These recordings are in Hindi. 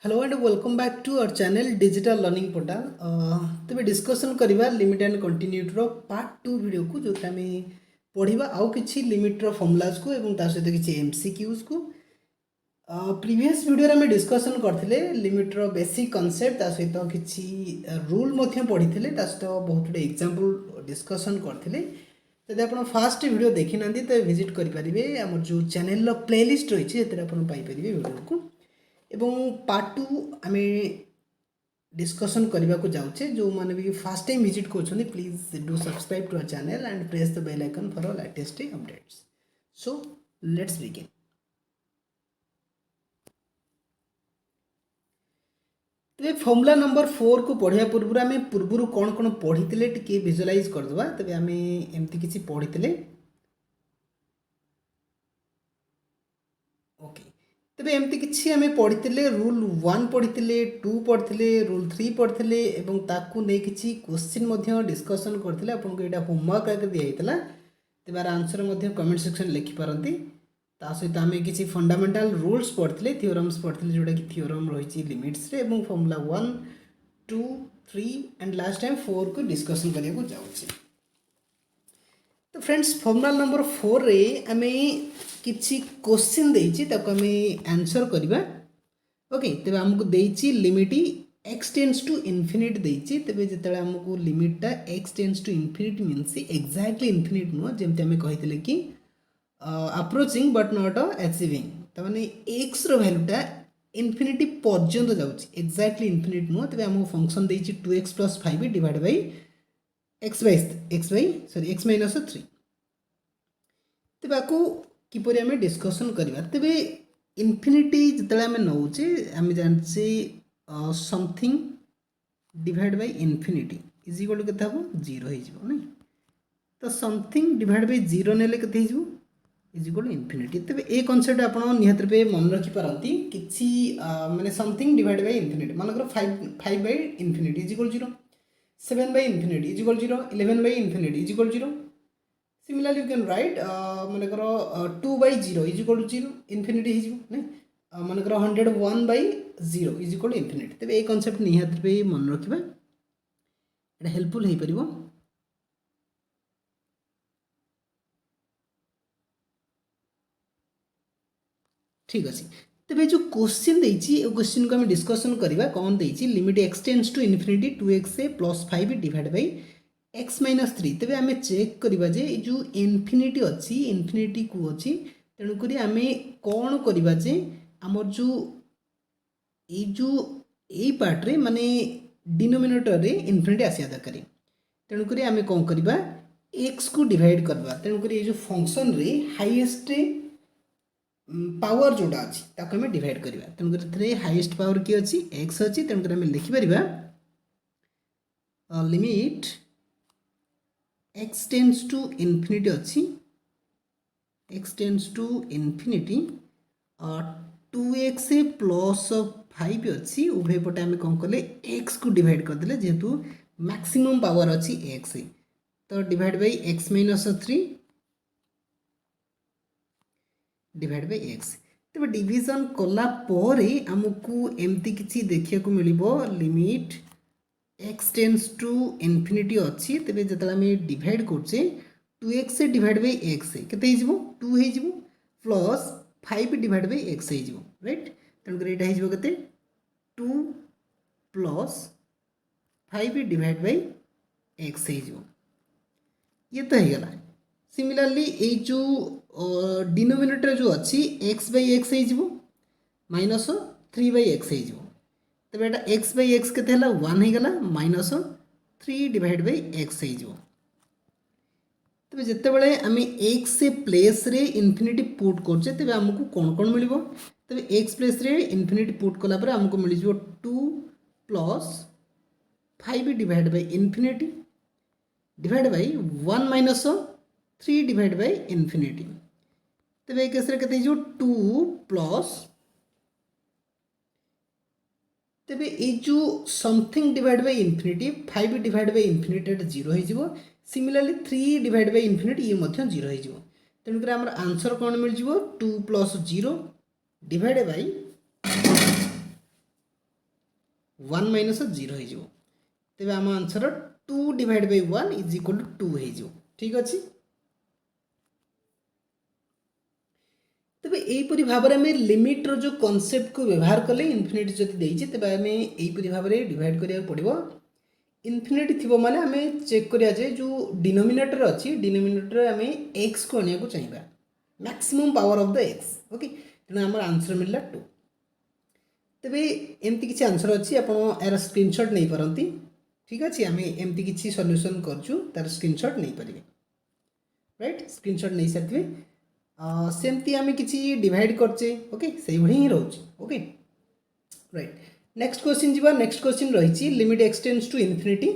Hello and welcome back to our channel digital learning portal. तेज डिस्कसन करवा limit and continuity part 2 video को जो आम पढ़ा आउ कि लिमिट्र फर्मुलाज को सहित किसी एमसीक्यूज को प्रीवियस वीडियो में डिस्कसन करते लिमिट्र बेसिक कॉन्सेप्ट सहित किसी रूल पढ़ी सहित बहुत गुड एग्जांपल डिस्कसन करते। जब आप फास्ट वीडियो देखी ना तो विजिट करेंगे आम जो चैनल प्लेलिस्ट रही है पाइपर वीडियो को एवं पार्ट 2 आम डिस्कसन करने को जाऊे जो मैंने भी फास्ट टाइम विजिट कर please do subscribe to our channel and press the bell icon for latest updates. So let's begin. तेज फॉर्मूला नंबर 4 को पढ़िया पूर्व आम पूर्व कौन कौन पढ़ी टे विजुअलाइज करदे तेज आम एमती किसी पढ़ी ओके तेरे एमती किसी आम पढ़ी रूल 1 पढ़ी 2 पढ़ी रूल 3 पढ़ी एवं ताकू नहीं किसी क्वेश्चन डिस्कसन करते आपको यहाँ होमवर्क आगे दिखाई तेज आंसर कमेंट सेक्शन लिखिपारती सहित आम किसी फंडामेंटाल रूल्स पढ़ी थियोरम्स पढ़ी जोटा कि थियोरम रही limits formula 1 2 3 and last time 4 को डिस्कसन करने को जाऊँगी। तो फ्रेंड्स फॉर्मूला नंबर 4 रे आम किसी क्वेश्चन देछि ताको आम आंसर करबा। ओके तेबे हमको देछि limit x tends to infinite देछि तेबे जेतले हमको लिमिट टा x tends to infinite means exactly infinite no जेमते आम कहितले कि अप्रोचिंग बट नॉट अचीविंग त माने x रो वैल्यू टा इनफिनिटी पर्यंत जाउछि एक्जाक्टली इनफिनिट नो तेबे हमको फंक्शन देछि 2x + 5 divide by x minus 3 तेबे आको किपरि आम डिस्कसन करवा। तेबे इनफिनिटी जिते आम नौचे आम जानचे something divide by infinity is equal to के 0 हो नहीं तो समथिंग डिवाइड बाय 0 नेले के इज इक्वल टू इनफिनिटी। तेबे ए कांसेप्ट आप निहत रूपे मन रखिपारती किसी माने समथिंग डिवाइड बाय इनफिनिटी मानकर 5 by infinity is equal 0 7 by infinity is equal 0 11 by infinity is equal 0 similarly you can write मनकर 2 by 0 is equal to 0 infinity नहीं मनकर 101 by 0 is equal to infinity. तेज ये कॉन्सेप्ट निहत पे मन रखा ये हेल्पफुल हो पार। ठीक अच्छे तेज जो क्वेश्चन देछि क्वेश्चन को आम डिस्कसन करवा कौन देछि limit x tends to infinity 2x + 5 divide by x minus 3 तेज आम चेक करवा जे जो इनफिनिटी अच्छी इनफिनिटी को अच्छी तेणुक आम कौन करवा जे आमर जो यही पार्ट्रे माने डिनोमिनेटर रे इनफिनिटी आसिया दरकार तेणुक आम कौन करवा x को डिवाइड करवा तेणुक ये जो फंक्शन रे हाईएस्ट पावर जोड़ा अच्छी ताको आम डिवाइड करवा तेणुक हाईएस्ट पावर किए अच्छी x अच्छी तेणुक आम लिखिपर limit x tends to infinity अच्छी x tends to infinity 2x + 5 अच्छी उभय पटे आम कौन कले x को डिवाइड करदे जेहेतु मैक्सिमम पावर अच्छी x तो divide by x minus 3 divide by x तेज डिविजन कला आमको एमती किसी देखा मिलो limit x tends to infinity अच्छी तेज जो आम डिवाइड करचे 2x डिवाइड बाय x के 2 हो प्लस 5 डिवाइड बाय x हो राइट तेणुक यहाँ होते 2 + 5 डिवाइड बाय x ये तो होगला। सिमिलरली ये जो डिनोमिनेटर जो अच्छी x बाय x हो माइनस 3 बाय x हो तेज यहाँ x बाय x के 1 होगला माइनस 3 डिवाइड बाय x हो तेज जितेबाला आम x प्लेस रे इनफिनिटी पुट करछे तेज आमको कौन कौन मिल तेज x प्लेस रे इनफिनिटी पुट कलापर आमको मिल 2 + 5 divide by infinity divide by 1 minus 3 divide by infinity तेज ये केस के 2 प्लस तेबे ये जो something divide by infinity 5 divide by infinity 0 हो सिमिलरली 3 डिवाइड बाय इनफिनिटी ये 0 हो तेणुक आम आंसर कौन मिल 2 + 0 डिवाइड बाय 1 माइनस 0 हो तेरे आम answer 2 divide by 1 is equal to 2 हो ठीक अच्छे। तेज यहीपरी भाव में आम लिमिट्र जो कनसेप्ट को व्यवहार कले इनफिनिटी जब देती तेज आम यहीपरी भाव में डिवाइड करा पड़ो। इनफिनिटी थी माने आम चेक करिया जे जो डिनोमिनेटर अच्छी डिनोमिनेटर आम एक्स को आने को चाहिए maximum power of the x okay तेना आम आंसर मिलला 2। तेबे एमती किसी आंसर अच्छी आप यार स्क्रीनशॉट नहीं पारती ठीक अच्छे आम एमती किसी सॉल्यूशन करचु तार स्क्रीनशॉट नहीं पारे राइट स्क्रीनशॉट नहीं सारे सेमती आम किसी डिवाइड करचे ओके से ही रोचे ओके राइट। नेक्स्ट क्वेश्चन जी नेक्स्ट क्वेश्चन रही limit x tends to infinity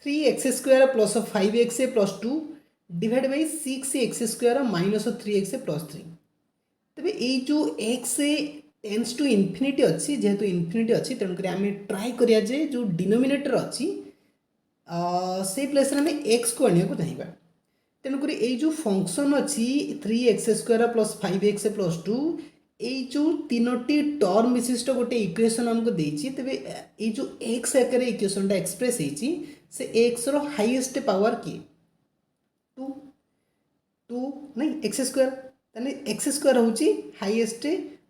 3x² plus 5x plus 2 divide by 6x² minus 3x plus 3। तेरे ये जो x टेंड्स टू इनफिनिटी अच्छी जेहेतु इनफिनिटी अच्छी तेणुक आम ट्राए करिया जे जो डिनोमिनेटर अच्छी से प्लेस आम एक्स को आने को चाहिए तेणुक ये जो फंक्शन अच्छी 3x² प्लस 5x प्लस 2 ये जो तीनोटी टर्म विशिष्ट गोटे इक्वेशन आमको देती तेरे ये जो एक्स आकार इक्वेशन एक्सप्रेस होती से एक्स रो हाईएस्ट पावर किए 2 नहीं x² x² हूँ हाईएस्ट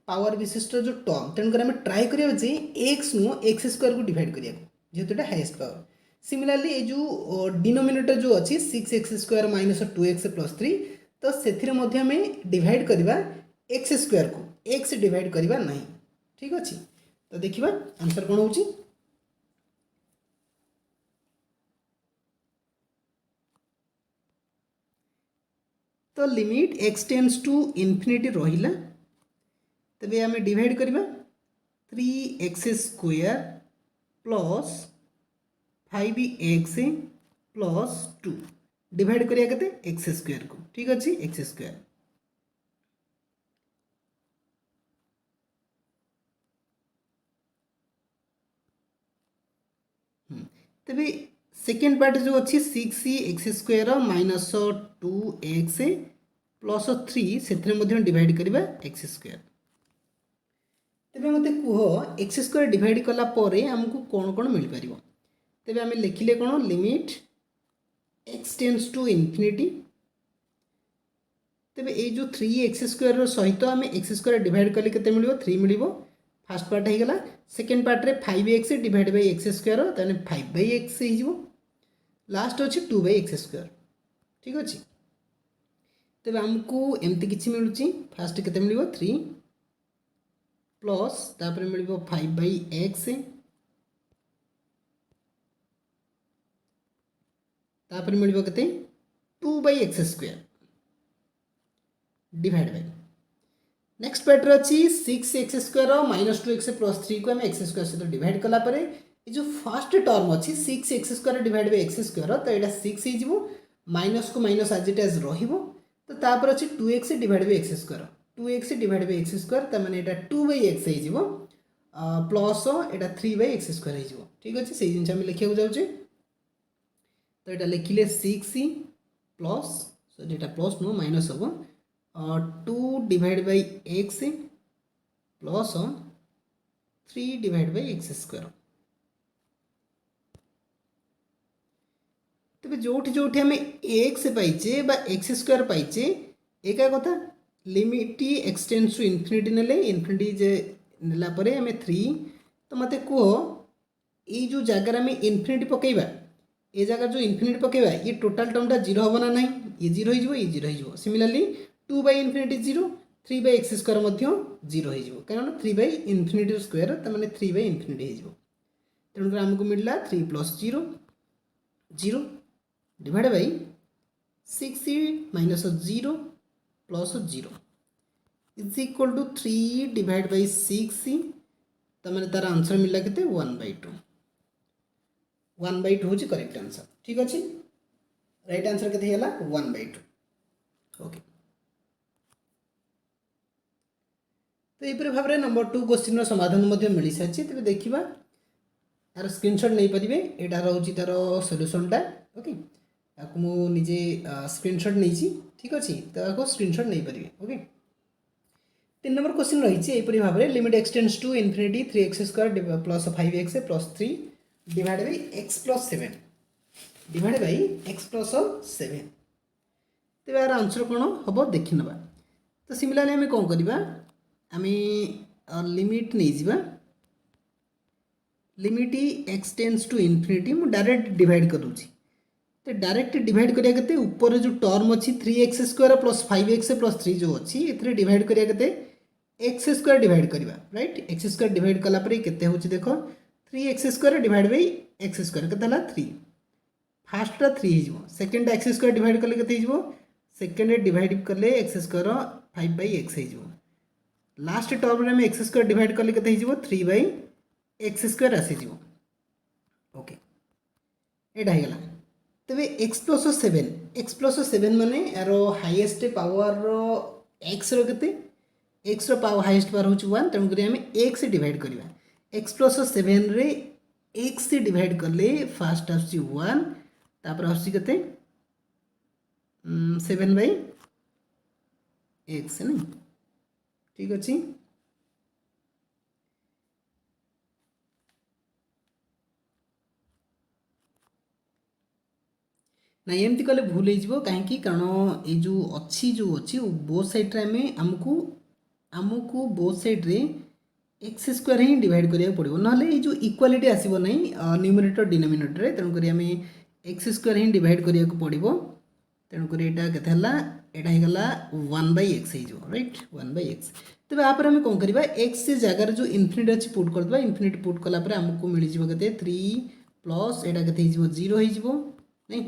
पावर विशिष्ट जो टर्म तेणुकर आम ट्राए करिया जे एक्स नु x² को डिवाइड करिया जेहेतु एटा हाईएस्ट पावर। सिमिलरली ये जो डिनोमिनेटर जो अच्छी 6x² माइनस 2x प्लस 3 तो से आम डिवाइड करवा x² को x डिवाइड करवा नहीं ठीक अच्छे। तो देखिए आंसर कौन हो तो limit x tends to infinity रहिला तबे आम डिवाइड करवा 3x² plus 5x plus 2 divide करिया केते x² को ठीक अच्छे x²। तेरे सेकेंड पार्ट जो अच्छी 6x² माइनस 2x प्लस 3 से डिवाइड करवा x²। तेरे मत कह x² डिवाइड कलापर आमको कौन कौन मिल पार तेरे आम लिखिले कौन limit x tends to infinity तेरे ये जो 3x² सहित आम x² डिवाइड कले के मिल 3 मिल फास्ट पार्ट होगा। सेकेंड पार्ट रे 5x डिवाइड बाई x² ताने 5/x हो लास्ट अच्छे 2/x² ठीक अच्छे। तेरे आमको एमती किसी मिलूँ फास्ट के मिल 3 प्लस तापर मिल 5/x तापर मिल के 2/x² डिवाइड बाई नेक्स्ट पैटर अच्छी 6x² माइनस 2x प्लस 3 को आम x² सहित डिवाइड कलापर ये जो फर्स्ट टर्म अच्छी 6x² डिवाइड बाई x² तो यहाँ 6 हो माइनस को माइनस आज इट एज रहिबो तो तापर अच्छी 2x divide by x² 2x divide by x² ताने यहाँ 2/x हो प्लस यहाँ 3/x² हो ठीक अच्छे से जिन आम लिखा जाऊे तो यहाँ लिखिले 6 प्लस यहाँ प्लस नुह माइनस हम 2 divide by x plus 3 divide by x²। तेज जो आम x पाइचे x² पाइचे एक कथा limit x tends to infinity ने इनफिनिटी जे नेलापर आम 3 तो मत कह ये जो जगार आम इनफिनिटी पकईवा ये जगह जो इनफिनिटी पकईवा ये टोटाल टर्मटा 0 हम ना ना ये 0 हो ये 0 हो सिमिलरली 2/इनफिनिटी 0 3/x² 0 हो कारण 3/इनफिनिटी² तमाने 3/इनफिनिटी हो तेणुकर आमको मिलला 3 plus 0 0 divide by 6 minus 0 plus 0 is equal to 3 divide by 6 तमाने तार आंसर मिलला के 1/2 1/2 हूँ करेक्ट आंसर ठीक अच्छे राइट आंसर के 1/2 ओके। तो यहीपरि भाव में नंबर 2 क्वेश्चन समाधान मिल सारी तेज देखा यार स्क्रीनशॉट नहीं पारे यहाँ रोचे तार सल्यूशनटा ओके मुझे स्क्रीनशॉट नहीं ठीक अच्छे तो स्क्रीनशॉट नहीं पारे ओके। तीन नंबर क्वेश्चन रही यहीपरी भाव में limit x tends to infinity 3x² plus 5x plus 3 divide by x plus 7 divide by x plus 7 तेज यार आंसर कौन हम देखी ना। तो सिमिलारली आम कौन करवा आम लिमिट नहीं जावा limit x tends to infinity मु डायरेक्ट डिवाइड करूँगी तो डायरेक्ट डिवाइड करिया केते ऊपर जो टर्म अच्छी 3x² प्लस 5x प्लस 3 जो अच्छी ए डिवाइड करिया केते x² डिवाइड करवा राइट x² डिवाइड कला परे केते होची देखो 3x² डिवाइड बाई x² केते हला 3 फास्टा 3 हिजबो सेकंड x² डिवाइड कले केते हिजबो सेकंड डिवाइड कले x² 5/x हिजबो लास्ट टर्म रे हम x² डिवाइड कले केते हिजबो 3/x² आसी जिवो ओके एटा हे गला तबे x प्लस 7 माने यार हाईएस्ट पावर x रो केते x रो पावर हाईएस्ट पावर होची 1 तेणु करी हमें x डिवाइड करबा x प्लस 7 रे x डिवाइड करले फास्ट आसी 1 तापर आसी केते 7/x नहीं ठीक अछि ना एमती कले भूल हो कहीं कारण ये जो अच्छी बोथ साइड आम आमको आमको बोथ साइड रे x² ही डिवाइड करिया पड़ो ना ये जो इक्वालिटी आसो ना न्यूमरेटर डिनोमिनेटर तेणुक आम x² ही डिवाइड करिया पड़ो तेणुक यहाँ केला 1/x राइट 1/x तेज आप कौन करवा x से जगार जो इनफिनिट अच्छी पुट करदे इनफिनिट पुट कलापर आमको मिल जाते 3 प्लस यहाँ के 0 हो नहीं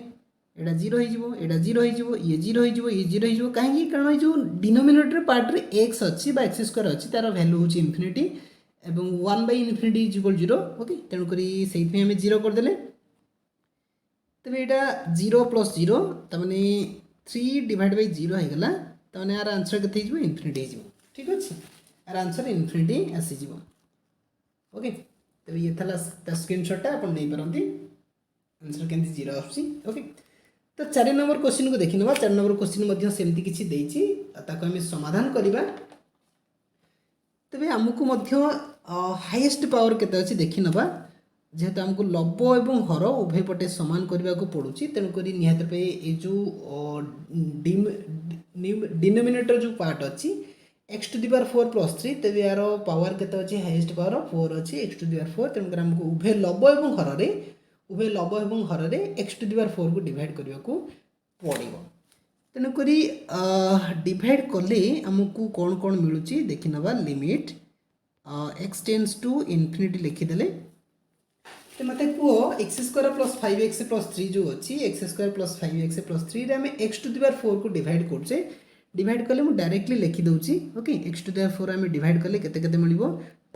एटा 0 हो एटा 0 हो ये 0 हो ये 0 हो कहीं कारण जो डिनोमिनेटर पार्ट रे x अच्छी x² अच्छी तार वैल्यू हूँ इनफिनिटी एवं 1/infinity = 0 ओके तेणुक से आम 0 करदे तेज यहाँ 0 + 0 तमें 3 डिवाइड बाई 0 होगा तमें यार आंसर के इनफिनिटी हो ठीक अच्छे यार आंसर इनफिनिटी आसीज ओके तेज ये था स्क्रीनशॉटा आप नहीं पारती आंसर केमती 0 आसी ओके। तो 4 नंबर क्वेश्चन को देखी ना 4 नंबर क्वेश्चन सेमती किसी देती आम समाधान करवा तेज आमको हाईएस्ट पावर केते अच्छी देखी नवा जेहेतु आमको लब एवं हर उभय पटे सामान करने को पड़ुची तेणुक निहत पे ये जो डिनोमिनेटर जो पार्ट अच्छी x⁴ प्लस 3 तेज यार पावर केते अच्छी हाईएस्ट पावर 4 अच्छी x⁴ तेणुक आमको उभय लब एवं हर रे x⁴ को डिवाइड करने को पड़ो तेणुक डिवाइड कले आमको कौन कौन मिलूँ देखी नवा limit x tends to infinity लिखिदेले तो मत कह x² प्लस 5x प्लस 3 जो अच्छी x² प्लस 5x प्लस 3 रे आम x⁴ को डिवाइड करछे डिवाइड कले मु डायरेक्टली लिखि दउची ओके x⁴ आम डिवाइड कले केते केते मिलिबो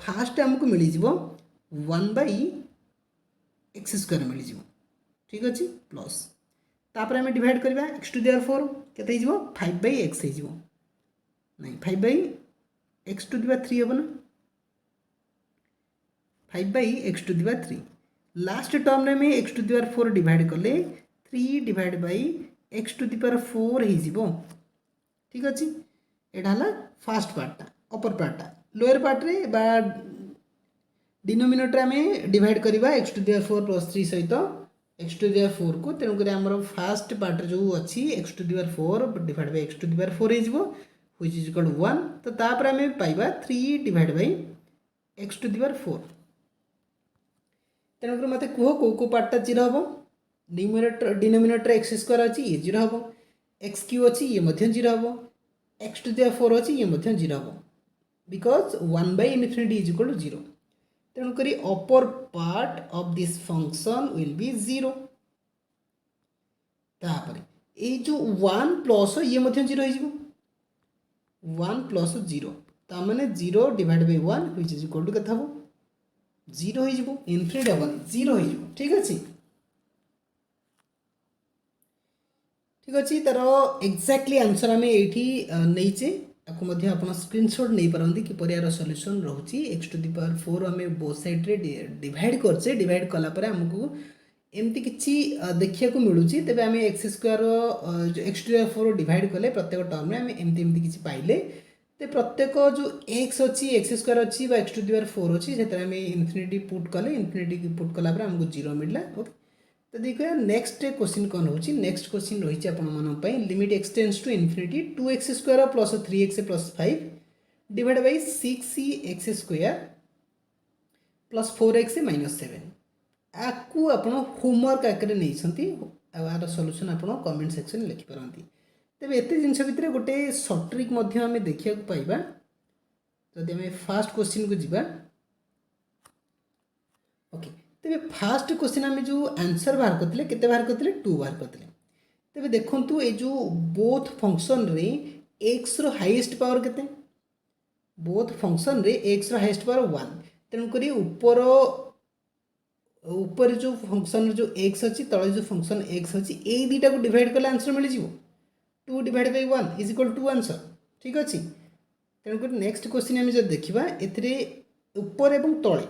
फास्ट आमको मिल जिवो 1/x² मिल जिवो ठीक अछि प्लस तापर आम डिवाइड करबा x⁴ केते हिजबो 5/x हिजबो नहीं 5/x⁴ हेबो ना 5/x⁴ लास्ट टर्म में x⁴ डिवाइड कले 3 डिवाइड बाई x⁴ हो ठीक अच्छे यहाँ फास्ट पार्टा अपर पार्टा लोअर पार्ट रे बा डिनोमिनेटर में डिवाइड करवा x⁴ प्लस 3 सहित x⁴ को तेणुक आमर फास्ट पार्ट जो अच्छी x⁴ डिवाइड बाई x⁴ हो व्हिच इज इक्वल 1 तो तापर आम पाइबा 3 डिवाइड बाई x⁴ तेणुक मत कह कौ पार्टा 0 हम डिनोमिनेटर x² अच्छी ये 0 हम x³ अच्छी ये 0 हम x⁴ अच्छी ये 0 हम because 1/infinity is equal to 0 तेणुक upper part of this function will be 0 तापर ये जो 1 प्लस ये 0 हो 1 प्लस 0 ताने 0 divide by 1 which is equal to केते हम 0 हो इनफिनिटी हम 0 हो ठीक अच्छे ठीक अच्छे तार एक्जाक्टली आंसर आम ये नहींचे आपको आप स्क्रीनशॉट नहीं पारती किपर यार सॉल्यूशन रोचे x⁴ आम बोथ साइड रे डिवाइड करचे डिवाइड कलापर आमको एमती किसी देखा मिलूँ तेज आम x² x⁴ डिवाइड कले प्रत्येक टर्म में आम एमती किसी पाइले तो प्रत्येक जो एक्स अच्छी एक्स स्क्वायर अच्छी एक्स टू दी पावर 4 अच्छी से आम इनफिनिटी पुट कले इनफिनिटी पुट कला आमको 0 मिलला। ओके, तो देखिए नेक्स्ट क्वेश्चन कौन हो, नेक्स्ट क्वेश्चन रही है limit x tends to infinity 2x square plus 3x plus 5 divide by 6x square plus 4x minus 7 आपको आप होमवर्क आकार नहीं आर सल्यूशन आप कमेंट सेक्शन लिखिपारती। तेज एत जिन भितर गोटे सर्ट ट्रिक आम देखा पाइबा जदि आम फास्ट क्वेश्चन को जीवा। ओके, तेज फास्ट क्वेश्चन आम जो आंसर बाहर करते केते बाहर करते 2 बाहर करते। तेज देखु ये जो बोथ फंक्शन रे एक्स रो हाईएस्ट पावर केते, बोथ फंक्शन रे एक्स रो हाईएस्ट पावर 1 तेणुक ऊपर ऊपर जो फंक्शन जो एक्स अच्छी तले जो फंक्शन एक्स अच्छी ये दुटा को डिवाइड कले आंसर मिल जाव 2 divide by 1 is equal to answer. ठीक अच्छे, तेणुक नेक्स्ट क्वेश्चन आम जब देखा ऊपर एवं तले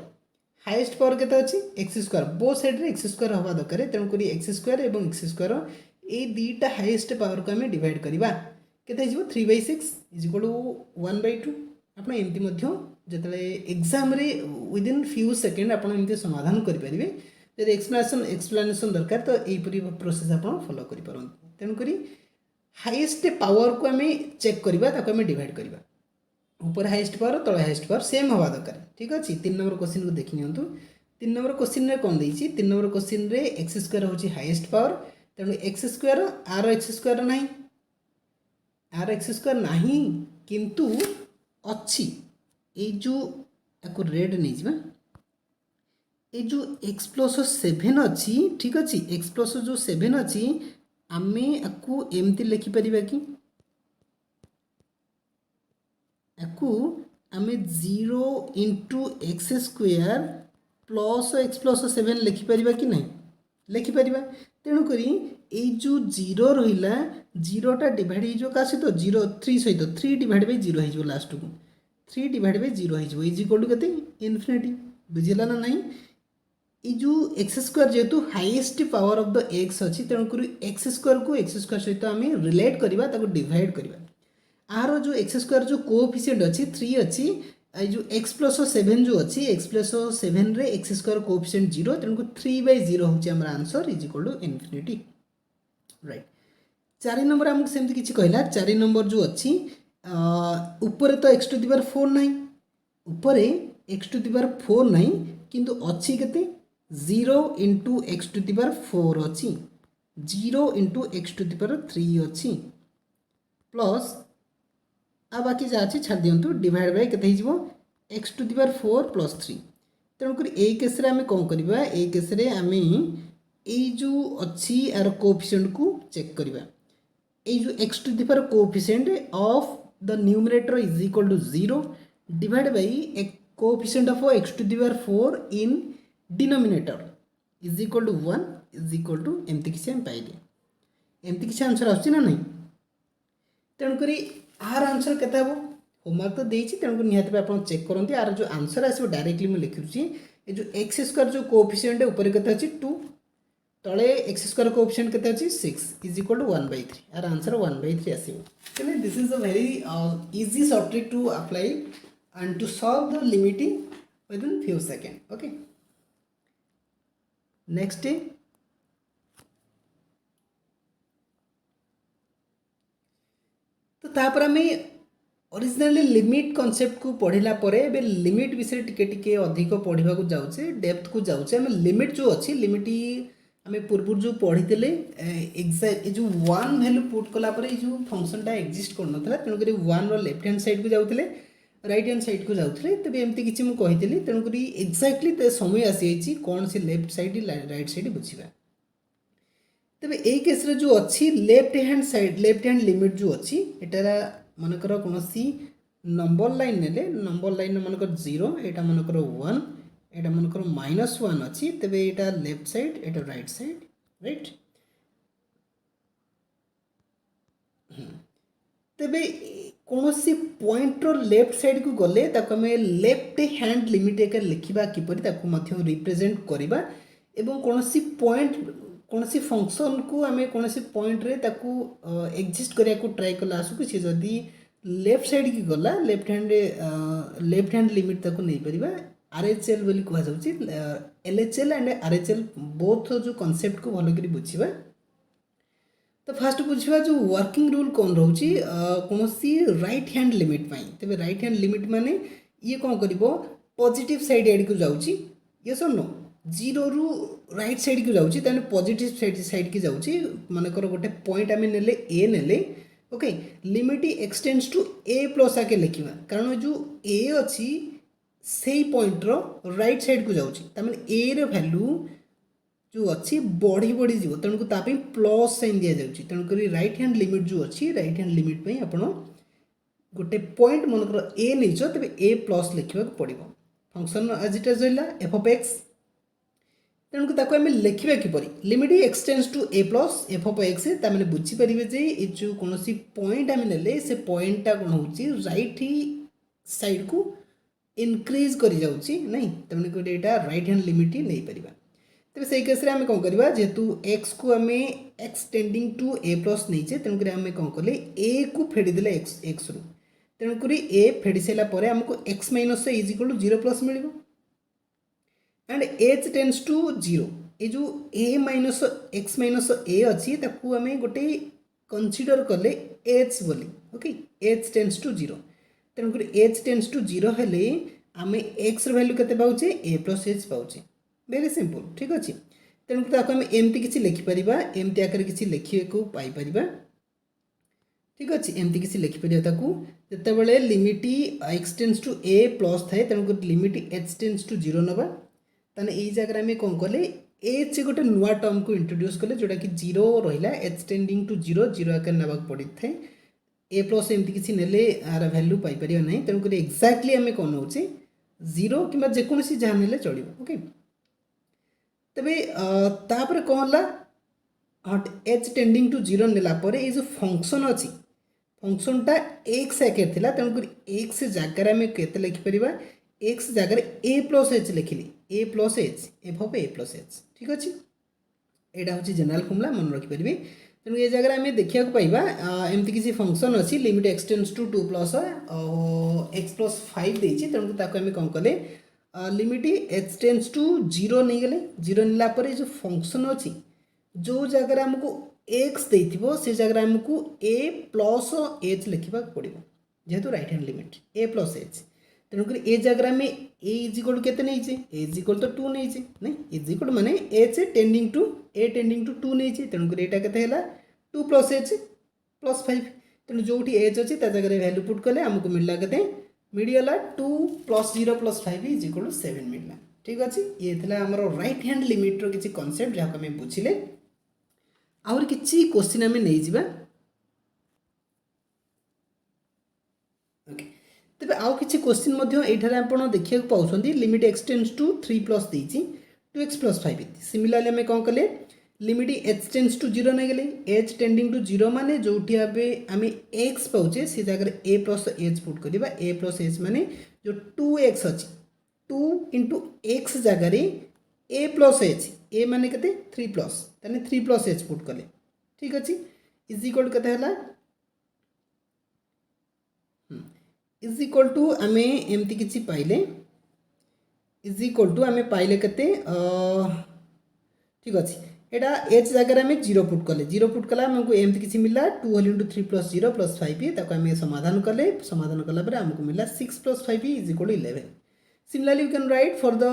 हाईएस्ट पावर केते अच्छी एक्स स्क्वायर बोथ साइड रे एक्स स्क्वायर हवा दरकार तेणुक एक्स स्क्वायर एवं एक्स स्क्वायर ये दुटा हाईएस्ट पावर को आम डिवाइड करवा केते 3/6 इज इक्वल टू 1/2। आप एमती जिते एग्जाम रे विदिन फ्यू सेकेंड आप समाधान करेंगे जब एक्सप्लेनेशन दरकार तो यहीपरी प्रोसेस आप फॉलो कर तेणुक हाईएस्ट पावर को आम चेक करवा आम डिवाइड करवा ऊपर हाईएस्ट पावर तले हाईएस्ट पावर सेम हवा दरकार। ठीक अच्छे, 3 नंबर क्वेश्चन को देखी नि 3 नंबर क्वेश्चन रे कौन देती 3 नंबर क्वेश्चन रे एक्स स्क्वायर हूँ हाईएस्ट पावर तेणु एक्स स्क्वायर आर एक्स स्क्वायर ना आर एक्स स्क्वायर ना किंतु अच्छी ये जो रेड नहीं जा ये जो एक्स प्लस 7 अच्छी। ठीक अच्छे, एक्स प्लस जो 7 अच्छी आम आपको एमती लिखिपर कि आम 0 into x square plus x plus 7 लिखिपर कि नहीं लिखिपर। तेणुक ये जो 0 रहा 0टा डिवाइड हो क्या सहित 0 3 सहित 3 डिवाइड बाई 0 हो लास्ट को 3 डिवाइड बाई 0 हो इज इक्वल टू के इनफिनिटी बुझेगा ना नहीं। ये जो एक्स स्क्वायर जेहेतु highest power of the x अच्छी तेणुक एक्स स्क्वायर को एक्स स्क्वायर सहित आम रिलेट करवा डिवाइड करवा आर जो एक्स स्क्वायर जो कोएफिशिएंट अच्छी 3 अच्छी जो एक्स प्लस 7 जो अच्छी एक्स प्लस 7 रे एक्स स्क्वायर कोएफिशिएंट 0 तेणुक 3/0 हूँ आम answer is equal to infinity. Right, 4 number आमको सेमती किसी कहला 4 नंबर जो अच्छी ऊपर तो एक्स टू दी पावर 4 ना ऊपर एक्स टू दी पावर 4 ना किंतु अच्छी के 0 into x to the power 4 अच्छी 0 into x to the power 3 अच्छी प्लस आ बाकी जहाँ अच्छी छाड़ दिंतु डिवाइड बाय के x to the power 4 plus 3 तेणुक यही केस आम कौन करवा ये केस आम ये जो अच्छी यार कोएफिशिएंट को चेक करवा ये जो x to the power coefficient of the numerator is equal to 0 divide by coefficient of x to the power 4 in denominator is equal to 1 is equal to एमती किसी आम पाइले एमती किसी आंसर आसुची ना नहीं। तेणुक आर आंसर केते हम होमवर्क तो देती तेणुक निहत आप चेक करते आर जो आंसर आसो डायरेक्टली मुझे लिखुची ये जो एक्स स्क्वायर जो कोएफिशिएंट ऊपर केते अच्छी 2 तले एक्स स्क्वायर कोएफिशिएंट केते अच्छी 6 इज इक्वल टू 1/3 आर आंसर 1/3 आसो। चलिए this is a very easy short trick to apply and to solve the limiting within few second. Okay, next तो तापर आम ओरिजिनली लिमिट कॉन्सेप्ट को पढ़ला परे लिमिट विषय टिके अधिक पढ़ा जाऊे डेप्थ को जाऊे आम लिमिट जो अच्छी लिमिट आम पूर्व जो पढ़ी एग्जैक्ट जो 1 वैल्यू पुट कलापर जो फंक्शनटा एक्जिस्ट कर ना तेणुक 1 लेफ्ट हैंड साइड को जाते राइट हैंड साइड को जाते तेज एमती किसी मुझे तेणुक एक्जाक्टली समय आसी कौन से लेफ्ट साइड राइट साइड बुझा तेज यही केस जो अच्छी लेफ्ट हैंड लिमिट जो अच्छी एटार मनकर कौन सी नंबर लाइन ने नंबर लाइन मनकर 0 यहाँ मनकर 1 यहाँ मनकर -1 अच्छी तेज यहाँ लेफ्ट साइड यहाँ राइट साइड राइट तेज कौन सी पॉइंट लेफ्ट साइड को गले आम लेफ्ट हैंड लिमिट एक लिखा किपर रिप्रेजेंट करवा एवं कौन सी पॉइंट कौन सी फंक्शन को आम कौन सी पॉइंट रे ताकू एग्जिस्ट करने को ट्राए कला आसू सी जदि लेफ्ट साइड की गला लेफ्ट हैंड लिमिट ताको नहीं परिबा आरएचएल बोली कहा जाउची एलएचएल एंड आरएचएल बोथ जो कांसेप्ट को भलो करी बुझिबा। तो फास्ट बुझिबा जो वर्किंग रूल कौन रोची कौन सी राइट हैंड लिमिट पाई तबे राइट हैंड लिमिट माने ये कौन करिवो पॉजिटिव साइड एड को जाउची यस और नो जीरो रु राइट साइड को जाउची तने पॉजिटिव साइड की जाउची माने करो गोटे पॉइंट आमे नेले ए नेले okay limit x tends to a plus आके लिखिबा कारण जो ए अछि सेही पॉइंट रो राइट साइड को जाउची तमे ए रो वैल्यू जो अच्छी बढ़ी बढ़ी जीव तेणुक तापी प्लस साइन दि जाऊँगी तेणुक राइट हैंड लिमिट जो अच्छी राइट हैंड लिमिट पे आपण गोटे पॉइंट मनकर ए नहीं तेज ए प्लस लिखा पड़ो फंक्शन आज इट रहा एफ ऑफ एक्स तेणुक ताको आम लिखा किपर limit x tends to a plus f of x ताने बुझीपारे जे ये जो कौन पॉइंट आम ने से पॉइंटा कौन हो राइट साइड को इनक्रीज कर जाऊँगी नहीं तेणुक यहाँ राइट हैंड लिमिट ही नहीं पार तेज से केस आम कौन करवा जेहेतु एक्स को आम x tending to a plus नहीं तेणुक आम कौन कले ए को फेड़ीदे एक्स रु तेणुक ए फेड़ी सारापर आमको x minus is equal to 0 plus मिल एंड एच टेंड्स टू 0 ये जो a minus x minus a अच्छी आम गोटे कनसीडर कले एच बोली ओके एच टेंड्स टू 0 तेणुक एच टेंड्स टू 0 हेले आम एक्स वैल्यू के पाचे ए प्लस एच पाचे वेरी सिंपल ठीक अच्छे तेणुक आम एमती किसी लिखिपर एमती आकार किसी लिखा पाइपर ठीक अच्छे एमती किसी लिखिपर जिते limit x tends to a plus थाए तेणुक लिमिट एच टेंड्स टू 0 नवा ताने ये जगह आम कौन कले एच गोटे नुआ टर्म को इंट्रोड्यूस कले जोटा कि 0 रहा एच टेंडिंग टू 0 आकार ना पड़ी थाए ए प्लस एमती किसी नेले आर वैल्यू पाइपर ना तेणुक एक्जाक्टली आम कौन हो 0 कि जेकोसी जहाँ ने चलो ओके तबे तापर कौन है एच टेंडिंग टू 0 नेलापर ये जो फंक्शन अच्छी फंक्शनटा एक्स आकार थी तेणुक एक्स जगार आम के लिखिपर एक्स जगार ए प्लस एच लिखिली a plus h f of a plus h ठीक अच्छे यहाँ हूँ जनरल फर्मुला मन रखिपारे तेणु ये जगह आम देखा पाइबा एमती किसी फंक्शन अच्छी limit x tends to 2 plus x plus 5 देती तेणुक आम कौन कले लिमिट एच टेंड्स टू 0 नहीं गले 0 नेलापर जो फंक्शन अच्छी जो जगह आमको एक्स देथिबो से जगह आमको ए प्लस एच लिखा पड़ो जेहेतु राइट हैंड लिमिट ए प्लस एच तेणुक ए जगह आम ए इज इक्वल टू केते नहीं इज इक्वल टू 2 नहीं नहीं इज इक्वल माने एच टेंडिंग टू 2 नहीं तेणुक यहाँ के 2 प्लस एच प्लस 5 तेणु जो एच अच्छी जगह वैल्यू पुट कले आमको मिलला के मिलगला 2 plus 0 plus 5 is equal to 7 मिलला ठीक अच्छे ये थी आमर राइट हैंड लिमिट्र किसी कनसेप्ट जहाँ आम बुझिले आउर किसी क्वेश्चन आम नहीं जावा ओके तेरे आउ किसी क्वेश्चन ये आप देखा पाँच लिमिट एक्सटेंड्स टू 3 प्लस देती 2x प्लस 5 सिमिलरली आम कौन कले लिमिट एच टेंड्स टू 0 नहीं गले एच टेंडिंग टू 0 माने जो आम एक्स पाचे से जगह ए प्लस एच पुट करवा ए प्लस एच माने जो 2x अच्छी 2 इंटू एक्स जगार ए प्लस एच ए माने के 3 प्लस ताने 3 प्लस एच पुट कले ठीक अच्छे इज इक्वल टू केते इज इक्वल टू आम एमती किसी पाइले इज इक्वल टू आम पाइले केते ठीक अच्छे यहाँ एच जगह आम 0 पुट कले 0 पुट कला आमको एमती किसी मिला 2 होल इंटू 3 प्लस 0 प्लस 5 ताको आम समाधान कले समाधान कलापर आमको मिला 6 plus 5 is equal to 11 similarly you can write for the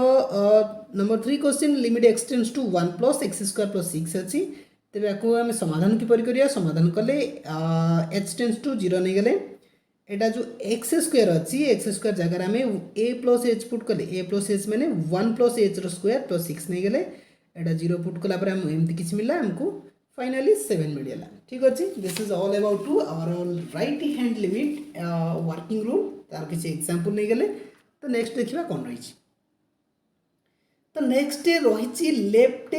number 3 question limit x tends to 1 plus x square plus 6 अच्छी तेज आपको आम समाधान किपर करिया समाधान कले एच टेंड्स टू 0 नहीं गले यहाँ जो एक्स स्क्वायर अच्छी एक्स स्क्वायर जगह आम ए प्लस एच पुट कले ए प्लस एच मैंने 1 प्लस एच स्क्वायर प्लस 6 नहीं गले यहाँ 0 पुट कलापर एमती किसी मिला आमको फाइनाली 7 मिलगला ठीक अच्छे this is all about to our right hand limit working rule तार किसी एग्जांपल नहीं गले तो नेक्स्ट देखा कौन रही तो नेक्स्ट रही लेफ्ट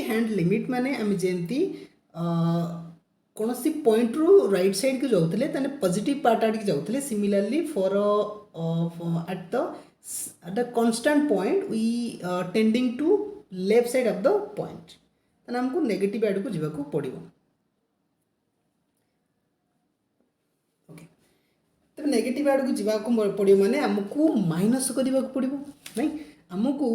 हैंड लिमिट माने आम जमती कौन सी पॉइंट रू राइट साइड को जाऊे पॉजिटिव पार्ट आड़ जाऊे similarly for at the constant point we tending to left side of the point ताने हमको नेगेटिव आड़ को जीवा को पड़ो नेगेटिव आड़ को जावाक पड़ो माने आमको माइनस करने पड़ो नहीं आमको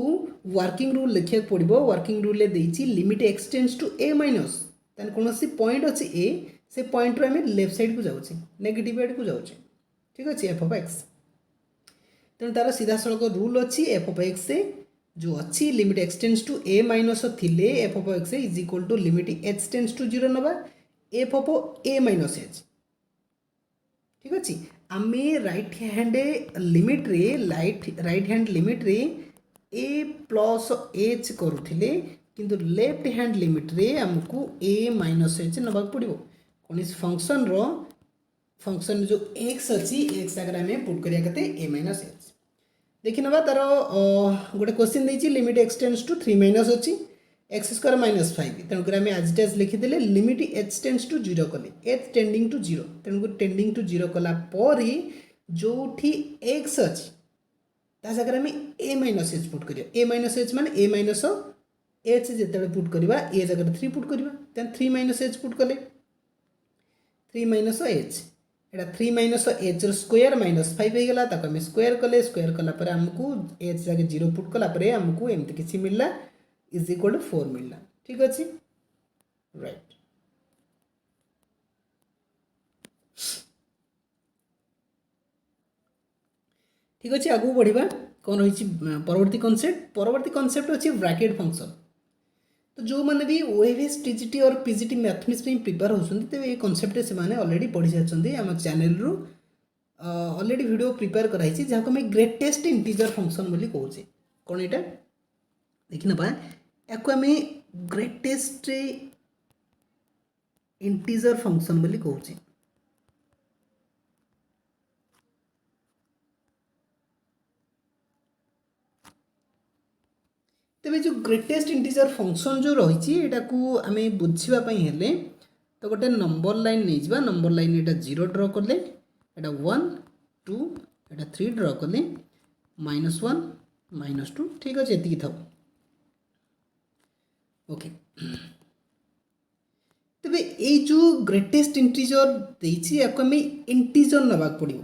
वर्किंग रूल लिखा पड़ो working rule limit x tends to a minus ताने कौन सी पॉइंट अच्छी ए से पॉइंट रू आम लेफ्ट साइड को जाऊे नेगेटिव आड़ को जाऊे ठीक अच्छे एफ ऑफ एक्स तेणु तार सीधा सड़क रूल अच्छी एफ ऑफ एक्स जो अच्छी limit x tends to a minus थिले f of x is equal to limit h tends to 0 नवा f of a minus h ठीक अच्छे आम राइट हैंड लिमिट रे राइट हैंड लिमिट रे ए प्लस एच करुले किंतु लेफ्ट हैंड लिमिट रे आमको ए माइनस एच नवा पड़ो कौन फंक्शन जो एक्स अच्छी एक्स आगे आम पुट करें ए माइनस एच देखी ना तार गोटे क्वेश्चन देती limit x tends to 3 minus अच्छी एक्स स्क्वायर माइनस 5 तेणुक आम आज एज लिखिदे लिमिट एच टेंड्स टू 0 कले एच टेंडिंग टू 0 तेणुक टेंडिंग टू 0 कलापर जो एक्स अच्छी ता जगह आम ए माइनस एच पुट करिया ए माइनस एच मान ए माइनस एच जिते पुट करवा ए जगह 3 पुट करवा तेन 3 माइनस एच पुट कले 3 माइनस एच एटा 3 माइनस एच स्क्वायर माइनस 5 हो गला ताको हम स्क्वायर कला पर हमको एच जगह 0 पुट कला पर हमको एमती किसी मिलला इज इक्वल टू 4 मिलला ठीक अच्छे राइट ठीक अच्छे आगू बढ़िबा कौन रही परवर्ती कॉन्सेप्ट अच्छी ब्रैकेट फंक्शन तो जो मैंने भी ओएवीएस टीजीटी और पीजीटी मैथमेटिक्स में प्रिपेयर होती तो ये कॉन्सेप्ट से मैंने ऑलरेडी पढ़ी सारी आम चैनल रु ऑलरेडी वीडियो प्रिपेयर कराई जहाँ को मैं ग्रेटेस्ट इंटीजर फंक्शन बोली कहूँ कौन यहाँ देखी ना या आम ग्रेटेस्ट इंटीजर फंक्शन बोली कहूँ तेज जो ग्रेटेस्ट इंटीजर फंक्शन जो रही आम बुझापी हेले तो गोटे नंबर लाइन नहीं जावा नंबर लाइन यहाँ 0 ड्र कले यहाँ 1 2 यहाँ 3 ड्र कले -1 -2 ठीक अच्छे ये था ओके तेरे ये जो ग्रेटेस्ट इंटीजर देती आम इंटीजर नवा पड़ो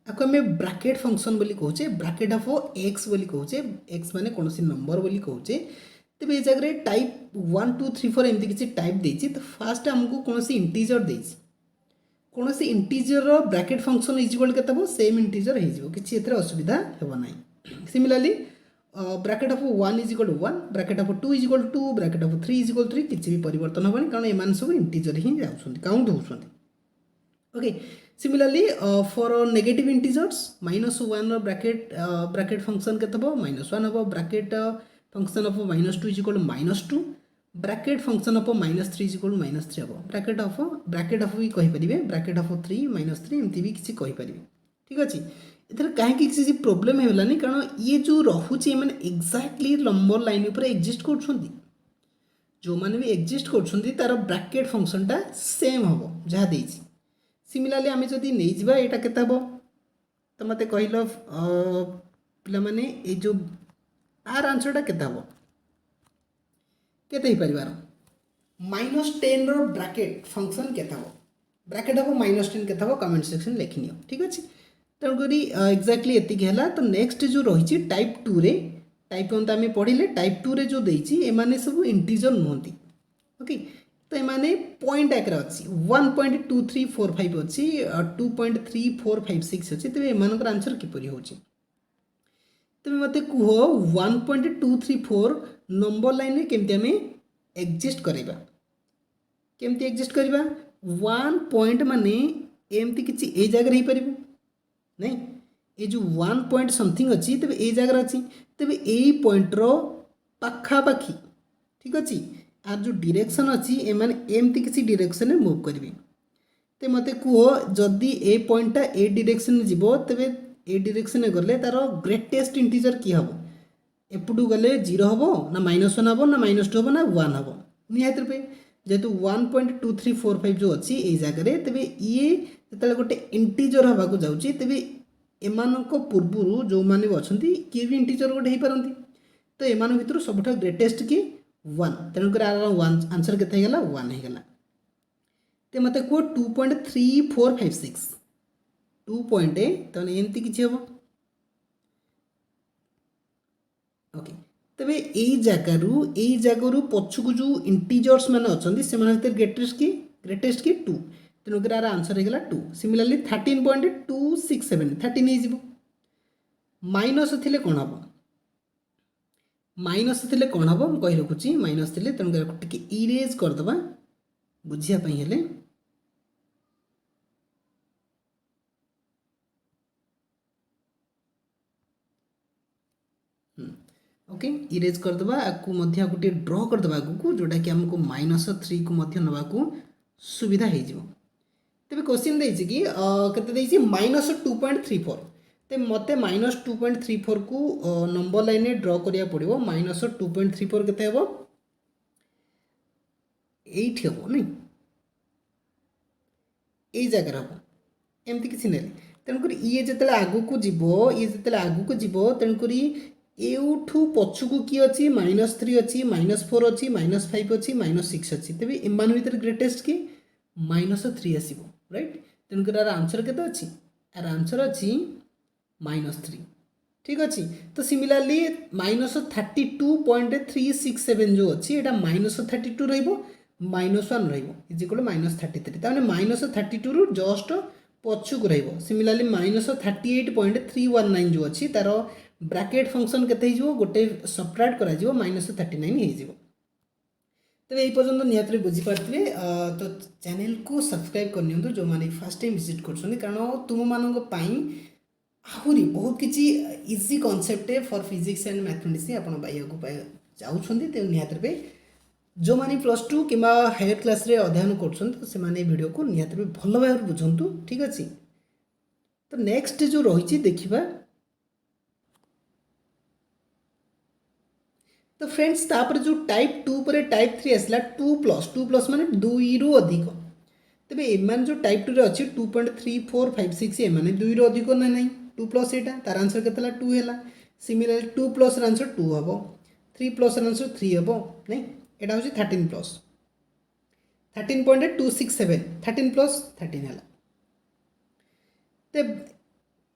आपको आम ब्रैकेट फंक्शन बोली कहूचे ब्रैकेट ऑफ एक्स बोली कहूचे एक्स माने कौन सी नंबर बोली कहूचे तेज ये जगह टाइप 1 2 3 4 एमती किसी टाइप देती तो फास्ट आमको कौन सी इंटीजर देती कौन सी इंटीजर ब्रैकेट फंक्शन इजिकल के सेम इंटीजर हो किसी असुविधा होना similarly bracket of 1 is equal to 1 bracket of 2 is equal to 2 bracket of 3 is equal 3 किसी भी परिवर्तन होनी कारण एम सब इंटीजर ही जाऊँ काउंट होती okay similarly for negative integers -1 bracket function के -1 हम bracket function of -2 is equal -2 bracket function of -3 is equal -3 हम ब्रैकेट ऑफ भी कहींपर ब्रैकेट ऑफ 3 -3 एमती भी किसी कहींपर ठीक अच्छे इधर कहीं किसी प्रोब्लेम होलानी कारण ये जो रोचे मैंने एक्जाक्टली नंबर लाइन उपर एक्जिस्ट कर जो मैंने भी एक्जिस्ट कर तार ब्रैकेट फंक्शनटा सेम हम जहाँ देती सिमिलरली आम जदि नहीं जावा यहाँ के तो मत कहल पे मैंने ये जो आर आंसरटा के पार -10 ब्रैकेट फंक्शन के ब्रैकेट हम -10 के कमेंट सेक्शन लिखनी ठीक अच्छे तेणुक एक्जाक्टली एतिक है तो नेक्स्ट जो रही टाइप 2 रे टाइप 1 तो आम पढ़ले टाइप 2 रे जो देती एमाने सब इंटीजर नुहति ओके तो ये पॉइंट आकर अच्छी 1.2345 अच्छी 2.3456 अच्छी तेज एम आंसर किपर हो तेज मत कह 1.234 नंबर लाइन केमती आम एक्जिस्ट करवा केमती एक्जिस्ट करवा 1 पॉइंट माने एमती किसी ए जगह हो पार नहीं ये जो 1 पॉइंट समथिंग अच्छी तेज ए जगह अच्छी तेज यही पॉइंटर पाखापाखि ठीक अच्छे आर जो डायरेक्शन अच्छी एम एमती किसी डायरेक्शन में मूव करेंगे तो मत कह जदि ए पॉइंटा ए डायरेक्शन जीव तेरे ए डायरेक्शन गले तार ग्रेटेस्ट इंटीजर किए हम एपटू गले 0 हम ना -1 हम ना -2 हम ना 1 हम निहत रूपे जेहेतु 1.2345 जो अच्छी ये जगह तेरे ये जो गोटे इंटीजर हाँक जाऊँगी तेरे एम पूर्वर जो मैंने अच्छा किए भी इंटीजर गोटे हो पारती तो एम भर सब ग्रेटेस्ट किए 1 तेणुक आंसर के 1 होगा तो मत कह 2.3456 2 पॉइंट तने एमती किछि हबो ओके तबे एई जगह पछकु जो इंटीजर्स माने अछंती से माने भीतर ग्रेटेस्ट की 2 तेणु कर आंसर होगा 2 सिमिलरली 13.267 13 हो जिवो माइनस थिले कोन हबो माइनस थिले कोन हबो म कहि रखुची माइनस थिले तेणु कर टिके इरेज कर दबा बुझिया पई हेले ओके इरेज कर दबा आकु मध्य गोटे ड्रॉ कर दबा आगु जोटा कि हमको -3 को मध्य नबा को सुविधा हो जिवो तेबे क्वेश्चन देछि कि केते देछि -2.34 ते मते -2.34 को नंबर लाइन रे ड्रॉ करिया पड़िबो -2.34 केते हबो 8 हबो नै एई जगह हबो एमती किछि नै तेणुकर ये जेतले आगु को जीवो तेणुकर एठू पछकू कि अच्छी -3 अच्छी -4 अच्छी -5 अच्छी -6 अच्छी तेज एमान भर ग्रेटेस्ट कि -3 आसो राइट तेणुकर यार आंसर के अच्छी यार आंसर अच्छी -3 ठीक अच्छे तो सिमिलारली -32.367 जो अच्छी यहाँ -32 -1 इजिकल -33 तमें -32 रु जस्ट पछकू सिमिलारली -38.319 जो अच्छी तार ब्रैकेट फंक्शन केते हो गोटे सबट्रैक्ट करा जिवो -39 हो तेज ये पर्यटन निहत बुझीपारे तो चैनल को सब्सक्राइब करनी जो मैंने फर्स्ट टाइम विजिट कर कारण तुम मानी आहरी बहुत किसी easy concept for physics and mathematics आप चाहते तो निहत जो मैंने +2 कि हायर क्लास रे अध्ययन कर वीडियो को निहत भल भाव बुझंतु ठीक अच्छे तो नेक्स्ट जो रही देखा तो फ्रेंड्स तापर जो टाइप 2 पर टाइप 3 आसला 2+ माने 2 रु अधिक तेबे एमान जो टाइप 2 रे अछि 2.3456 एमाने 2 रु अधिक ना नहीं 2+ एटा तार आंसर केतला 2 हैला सिमिलरली 2+ र आंसर 2 हबो 3+ र आंसर 3 हबो नहीं एटा होछि 13+ 13.267 13+13 हैला ते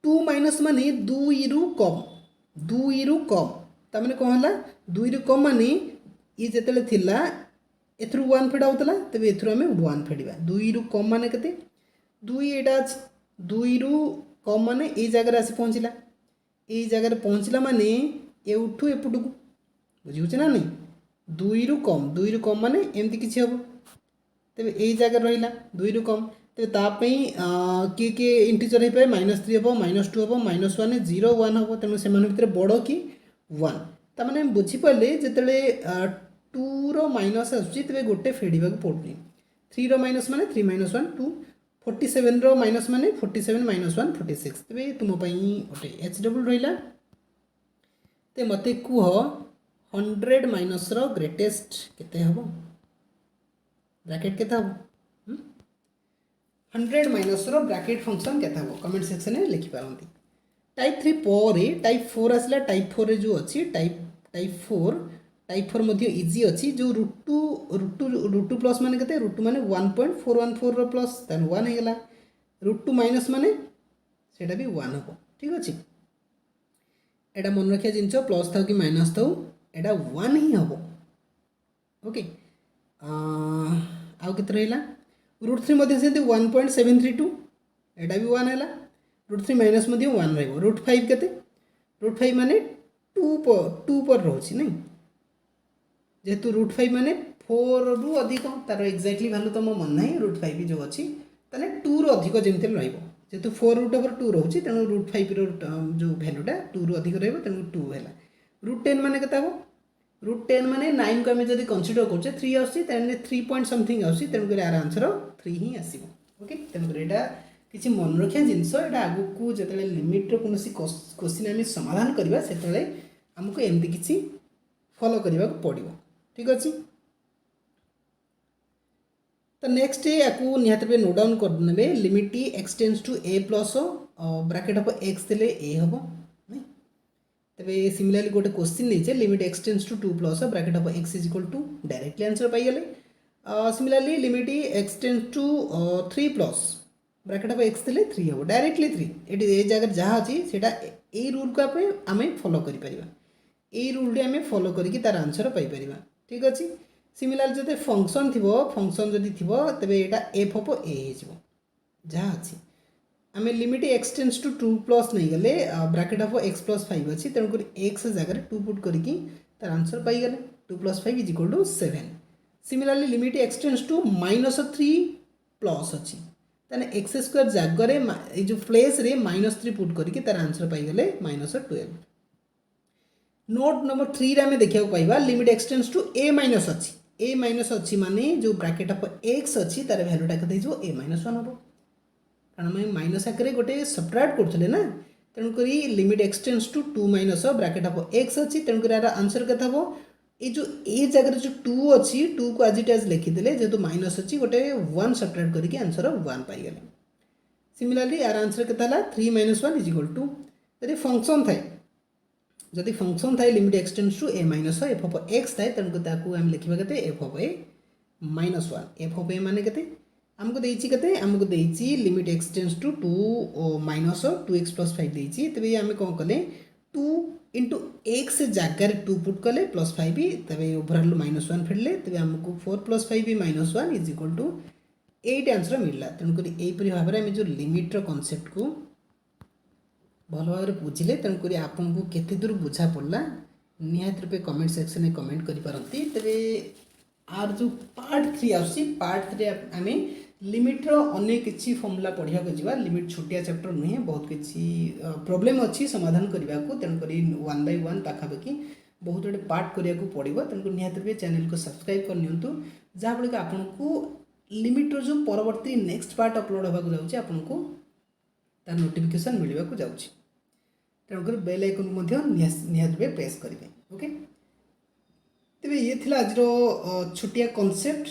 2 माइनस माने 2 रु कम तमें कौन है 2 रु कम माने ये जिते थिला एथरू 1 फेड होता तेज एथरू आम 1 फेड़ा 2 रु कम माने केते 2 एटा 2 रु कम माने ये जगह आसी पहुँचला ये जगह पहुँचला माने एठू एपटू बुझे ना नहीं 2 रु कम माने एमती किसी हम तेज यही जगह रहा 2 रु कम तेज तापाई किए इंटीजर हो पाए -3 हम -2 हम -1 0 1 हम तेणु से बड़ कि 1 तमें बुझीपारे जिते 2 रो माइनस आसूँ तेज गोटे फेड़ा पड़ुनी 3 रो माइनस माने 3 - 1 2 47 रो माइनस माने 47 - 1 46 तेज तुमपाई गोटे HW रहा तो मत कह 100 माइनस रो ग्रेटेस्ट केते हम ब्रैकेट केते हम 100 माइनस रो ब्रैकेट फंक्शन केते हम कमेंट सेक्शन में लिखिपारती टाइप 3 पर टाइप 4 आसला टाइप 4 रे जो अच्छी टाइप 4 मध्य इजी अच्छी जो √2 प्लस माने केते √2 माने 1.414 रो प्लस देन 1 हो गला √2 माइनस माने सेटा भी 1 हो ठीक अच्छे एटा मन रखिया जिनस प्लस थाउ कि माइनस थाउ एटा 1 ही हम ओके आउ केते रहिला √3 मध्य से 1.732 एटा भी 1 हैला √3 माइनस मध्य 1 रहिबो √5 केते √5 माने 2 पर रोची नहीं जेहेतु √5 माने 4 रु अधिक तार एक्जाक्टली वैल्यू तो मो मन नहीं √5 जो अच्छी ताने 2 रु अधिक जमते रहिबो जेहेतु 4 √ 2 रोची तेणु √5 रो जो वैल्यूटा 2 रु अधिक रहिबो तेणु 2 हैला √10 माने केते हबो √10 माने 9 को आमे जदी कंसीडर करछे 3 आसी ताने 3 पॉइंट समथिंग आसी तेणु कर यार आंसर 3 ही आसीबो ओके तेणु कर एटा किसी मन रखिया जिनस एटा आगु को जतले लिमिट रो कोनोसी क्वेश्चन आमे समाधान करबा सेतले हमको एमती किसी फॉलो करने को पड़ो ठीक अच्छे तो नेक्स्ट या निहत नोट डाउन करदे limit x tends to a plus bracket of x देले a हम तबे सिमिलरली गोटे क्वेश्चन नहीं limit x tends to 2 plus bracket of x is equal to directly answer पाइले similarly limit x tends to 3 plus bracket of x देले 3 हम डायरेक्टली 3 एटी ए जगह जहाँ अच्छी सेटा ए रूल को आम फॉलो करि परिबा ए रूल आम फॉलो करके तार आंसर पाई परिबा ठीक अच्छे सिमिलर जब फंक्शन थी फंक्शन जदि थी तेरे यहाँ एफ ऑफ ए हो जहाँ अच्छी आम limit x tends to 2 plus नहीं गले ब्रैकेट ऑफ x प्लस 5 अच्छी तेणुक एक्स जगह 2 पुट करके तार आंसर पाईगले 2 plus 5 is equal to 7 similarly limit x tends to -3 plus अच्छी ताने एक्स स्क्वायर जगह जो प्लेस रे -3 पुट करके तार आंसर पाईगले -12 नोट नंबर 3 रे आम देखा पाइबा limit x tends to a minus अच्छी a माइनस अच्छी माने जो ब्रैकेट ऑफ x अच्छी तार वैल्यूटा के a -1 हम कारण आम माइनस आगे गोटे सब्ट्रैक्ट करते ना तेणुक limit x tends to 2 minus bracket of x अच्छी तेणुक यार आंसर के ये जो ए जगह जो 2 अच्छी 2 को आज इट एज लिखिदे जेहेतु माइनस अच्छी गोटे 1 सब्ट्रैक्ट करके आंसर 1 पाईगले सिमिलरली यार आंसर के 3 - 1 इज इक्वल टू यदि फंक्शन थाए जदि फंक्शन थाए limit x tends to a minus f of x थाए तेणुक आम लिखा के f of a -1 f of a माने के आमको देते आमको देती limit x tends to 2 minus 2x plus 5 देती तेज आम कौन कले 2 इंटू एक्स जगार 2 पुट कले प्लस 5 तब ओभरऑल -1 फेरले तेज आमको 4 plus 5 -1 is equal to 8 answer मिलला तेणुक यहीपरि भाव में आम जो लिमिट्र कनसेप्ट को भल भाव में बुझे तेणुक आपन को केते दूर बुझा पड़ा निहात रूपे कमेंट सेक्शन में कमेंट करें तेरे आर जो पार्ट 3 आसी पार्ट 3 आम लिमिट्र अनेक किसी फर्मुला पढ़ा जा लिमिट छोटिया चैप्टर नुहे बहुत किसी प्रोब्लेम अच्छी समाधान करने को तेणुक 1 बाय 1 पाखापाखि बहुत गुटे पार्ट करने को पड़ो तेणुक निहात रूपे चैनल को सब्सक्राइब करनी जहाँफल कि आपन को लिमिट्र जो परवर्ती नेक्स्ट पार्ट अपलोड होगा जाऊँगी आपन को तार नोटिफिकेशन मिलवा को जाऊँगी तेणुक बेल आइकन को निहात रूपे प्रेस करेंगे ओके तेरे ये थी आज छोटिया कॉन्सेप्ट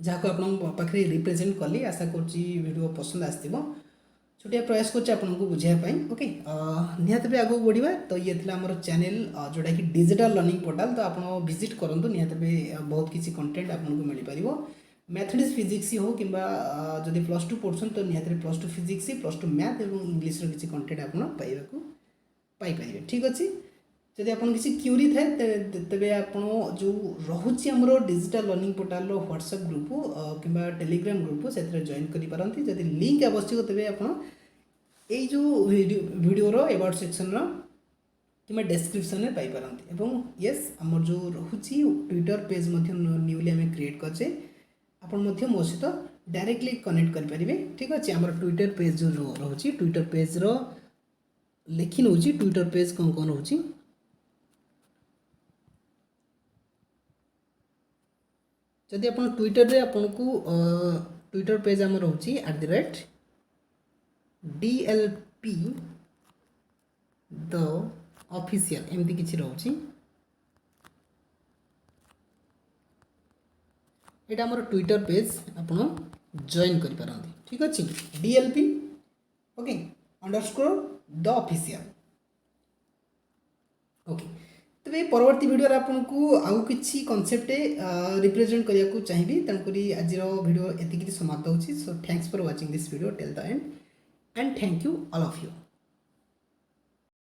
जहाँ को आप पाखे रिप्रेजेंट कली आशा करो पसंद आसो छोटिया प्रयास कर बुझापी ओके निहात भी आगे बढ़ा तो ये थी आम चैनल जोटा कि डिजिटल लर्निंग पोर्टाल तो आप विजिट करूँ निहात भी बहुत किसी कंटेंट आपको मिल पार मैथमेटिक्स फिजिक्स हो कि जब +2 पढ़ुन तो निहात +2 फिजिक्स +2 मैथ और इंग्लीश किसी कंटेंट आप पाइपर ठीक अच्छे जदि आप किसी क्यूरी थाए तेरे आप जो रोचे आमर digital learning portal WhatsApp group कि टेलीग्राम ग्रुप से जॉइन करें जदि लिंक आवश्यक तेरे आप जो वीडियोर एबाउट सेक्शन कि डिस्क्रिप्शन में पाइपर येस आमर जो रोचे ट्विटर पेज न्यूली आम क्रिएट करचे आपन मो सहित डायरेक्टली कनेक्ट करेंगे ठीक अच्छे आम ट्विटर पेज जो रोचे ट्विटर पेज लिखी नौ ट्विटर पेज कौन कौन रोचे जदि आप ट्विटर रे आपन को ट्विटर पेज आम रोचे @DLP द ऑफिशियल एमती किसी रोचे ये आम ट्विटर पेज आप जॉइन करें ठीक अच्छे DLP okay _ the official okay तेरे परवर्ती वीडियो आपको आउ किसी कॉन्सेप्ट रिप्रेजेंट करने को चाहिए तेणुक आज वीडियो एति समाप्त होची so thanks for watching this video till the end thank you all of you.